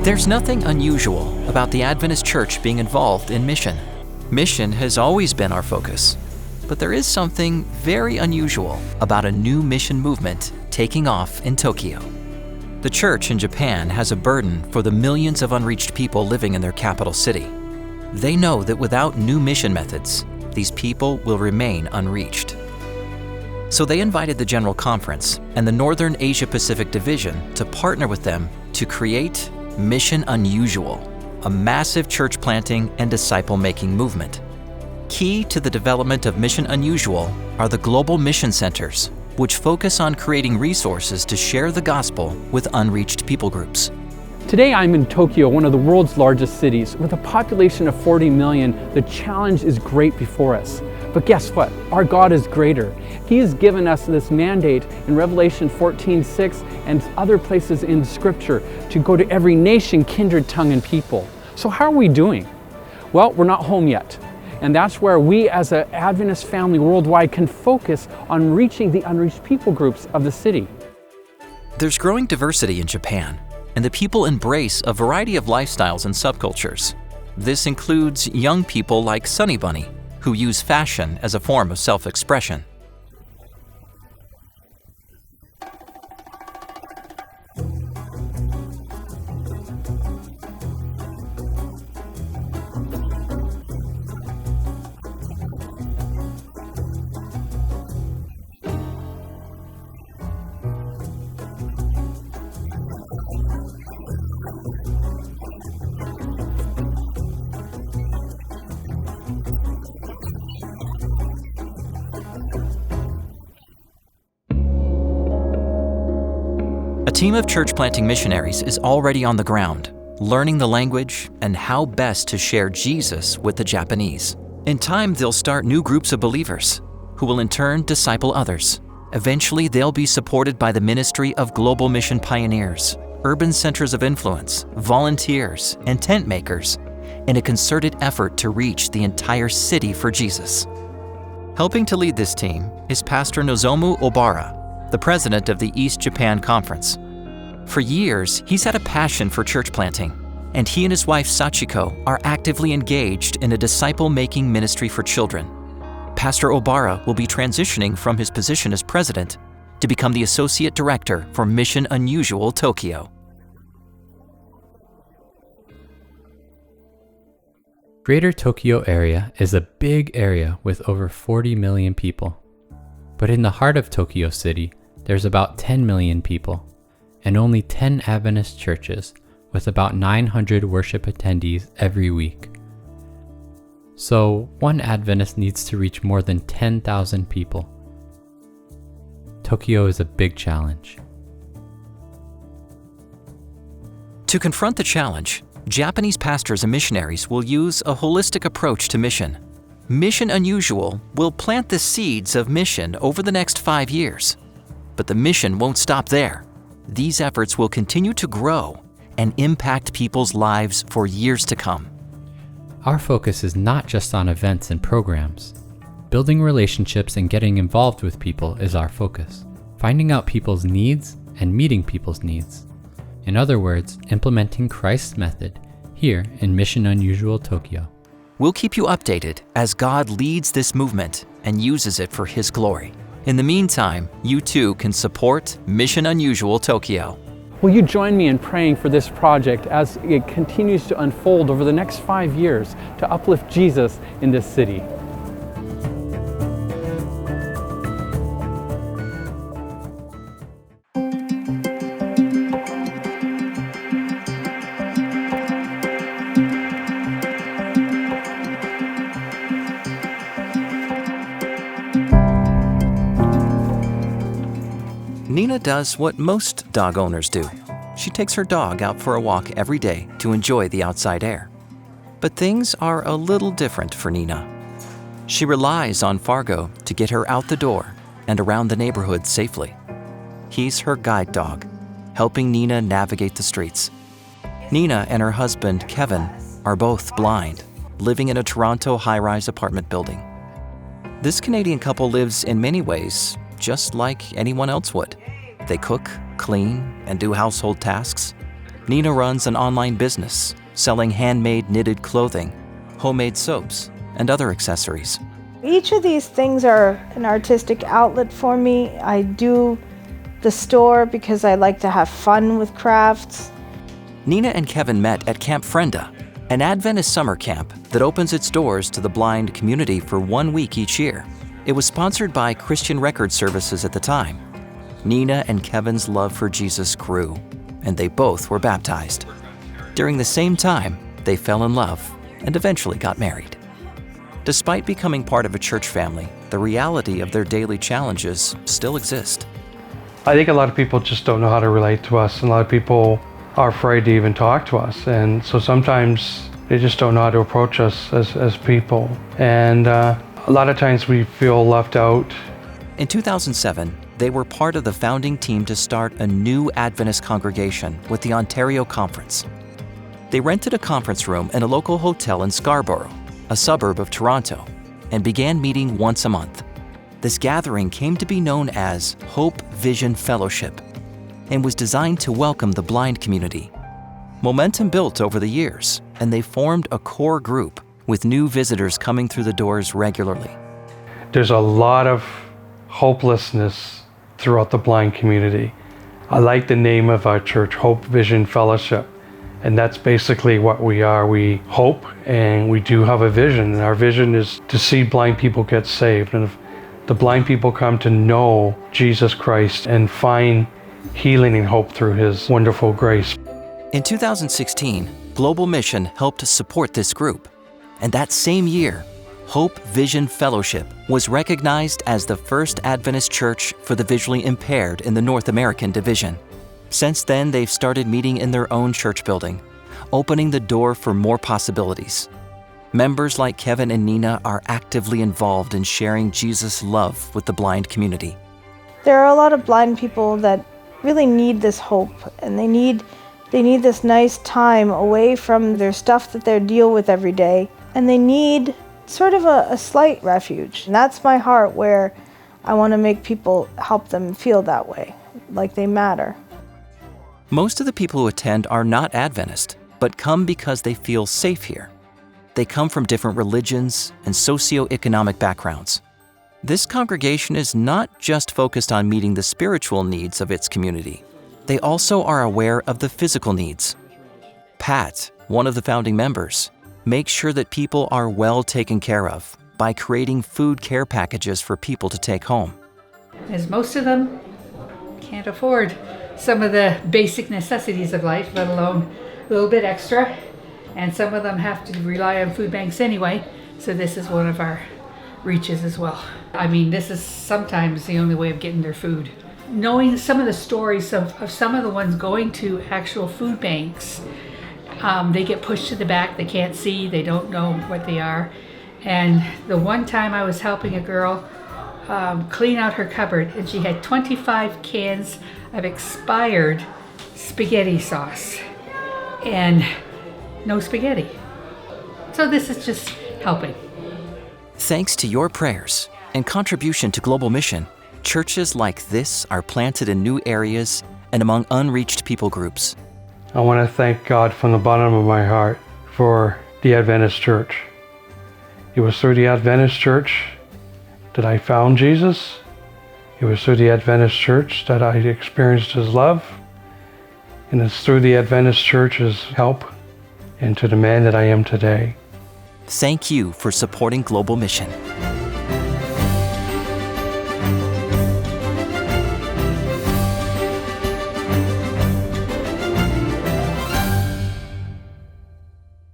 There's nothing unusual about the Adventist Church being involved in mission. Mission has always been our focus, but there is something very unusual about a new mission movement taking off in Tokyo. The church in Japan has a burden for the millions of unreached people living in their capital city. They know that without new mission methods, these people will remain unreached. So they invited the General Conference and the Northern Asia Pacific Division to partner with them to create Mission Unusual, a massive church planting and disciple-making movement. Key to the development of Mission Unusual are the global mission centers, which focus on creating resources to share the gospel with unreached people groups. Today I'm in Tokyo, one of the world's largest cities. With a population of 40 million, the challenge is great before us. But guess what? Our God is greater. He has given us this mandate in Revelation 14:6 and other places in Scripture to go to every nation, kindred, tongue, and people. So how are we doing? Well, we're not home yet. And that's where we as an Adventist family worldwide can focus on reaching the unreached people groups of the city. There's growing diversity in Japan, and the people embrace a variety of lifestyles and subcultures. This includes young people like Sunny Bunny, who use fashion as a form of self-expression. A team of church planting missionaries is already on the ground, learning the language and how best to share Jesus with the Japanese. In time, they'll start new groups of believers, who will in turn disciple others. Eventually, they'll be supported by the ministry of global mission pioneers, urban centers of influence, volunteers, and tent makers, in a concerted effort to reach the entire city for Jesus. Helping to lead this team is Pastor Nozomu Obara, the president of the East Japan Conference. For years, he's had a passion for church planting, and he and his wife Sachiko are actively engaged in a disciple-making ministry for children. Pastor Obara will be transitioning from his position as president to become the associate director for Mission Unusual Tokyo. Greater Tokyo area is a big area with over 40 million people. But in the heart of Tokyo City, there's about 10 million people, and only 10 Adventist churches with about 900 worship attendees every week. So one Adventist needs to reach more than 10,000 people. Tokyo is a big challenge. To confront the challenge, Japanese pastors and missionaries will use a holistic approach to mission. Mission Unusual will plant the seeds of mission over the next 5 years. But the mission won't stop there. These efforts will continue to grow and impact people's lives for years to come. Our focus is not just on events and programs. Building relationships and getting involved with people is our focus. Finding out people's needs and meeting people's needs. In other words, implementing Christ's method here in Mission Unusual Tokyo. We'll keep you updated as God leads this movement and uses it for His glory. In the meantime, you too can support Mission Unusual Tokyo. Will you join me in praying for this project as it continues to unfold over the next 5 years to uplift Jesus in this city? Nina does what most dog owners do. She takes her dog out for a walk every day to enjoy the outside air. But things are a little different for Nina. She relies on Fargo to get her out the door and around the neighborhood safely. He's her guide dog, helping Nina navigate the streets. Nina and her husband, Kevin, are both blind, living in a Toronto high-rise apartment building. This Canadian couple lives in many ways just like anyone else would. They cook, clean, and do household tasks. Nina runs an online business selling handmade knitted clothing, homemade soaps, and other accessories. Each of these things are an artistic outlet for me. I do the store because I like to have fun with crafts. Nina and Kevin met at Camp Frenda, an Adventist summer camp that opens its doors to the blind community for 1 week each year. It was sponsored by Christian Record Services at the time. Nina and Kevin's love for Jesus grew, and they both were baptized. During the same time, they fell in love and eventually got married. Despite becoming part of a church family, the reality of their daily challenges still exist. I think a lot of people just don't know how to relate to us, and a lot of people are afraid to even talk to us, and so sometimes they just don't know how to approach us as people, and a lot of times we feel left out. In 2007, they were part of the founding team to start a new Adventist congregation with the Ontario Conference. They rented a conference room in a local hotel in Scarborough, a suburb of Toronto, and began meeting once a month. This gathering came to be known as Hope Vision Fellowship and was designed to welcome the blind community. Momentum built over the years, and they formed a core group with new visitors coming through the doors regularly. There's a lot of hopelessness throughout the blind community. I like the name of our church, Hope Vision Fellowship, and that's basically what we are. We hope, and we do have a vision, and our vision is to see blind people get saved. And if the blind people come to know Jesus Christ and find healing and hope through His wonderful grace. In 2016, Global Mission helped support this group, and that same year, Hope Vision Fellowship was recognized as the first Adventist church for the visually impaired in the North American division. Since then, they've started meeting in their own church building, opening the door for more possibilities. Members like Kevin and Nina are actively involved in sharing Jesus' love with the blind community. There are a lot of blind people that really need this hope, and they need this nice time away from their stuff that they deal with every day, and they need sort of a slight refuge. And that's my heart, where I want to make people, help them feel that way, like they matter. Most of the people who attend are not Adventist, but come because they feel safe here. They come from different religions and socioeconomic backgrounds. This congregation is not just focused on meeting the spiritual needs of its community. They also are aware of the physical needs. Pat, one of the founding members, makes sure that people are well taken care of by creating food care packages for people to take home. As most of them can't afford some of the basic necessities of life, let alone a little bit extra, and some of them have to rely on food banks anyway, so this is one of our reaches as well. I mean, this is sometimes the only way of getting their food. Knowing some of the stories of some of the ones going to actual food banks, they get pushed to the back, they can't see, they don't know what they are. And the one time I was helping a girl clean out her cupboard, and she had 25 cans of expired spaghetti sauce and no spaghetti. So this is just helping. Thanks to your prayers and contribution to Global Mission, churches like this are planted in new areas and among unreached people groups. I want to thank God from the bottom of my heart for the Adventist Church. It was through the Adventist Church that I found Jesus. It was through the Adventist Church that I experienced His love. And it's through the Adventist Church's help into the man that I am today. Thank you for supporting Global Mission.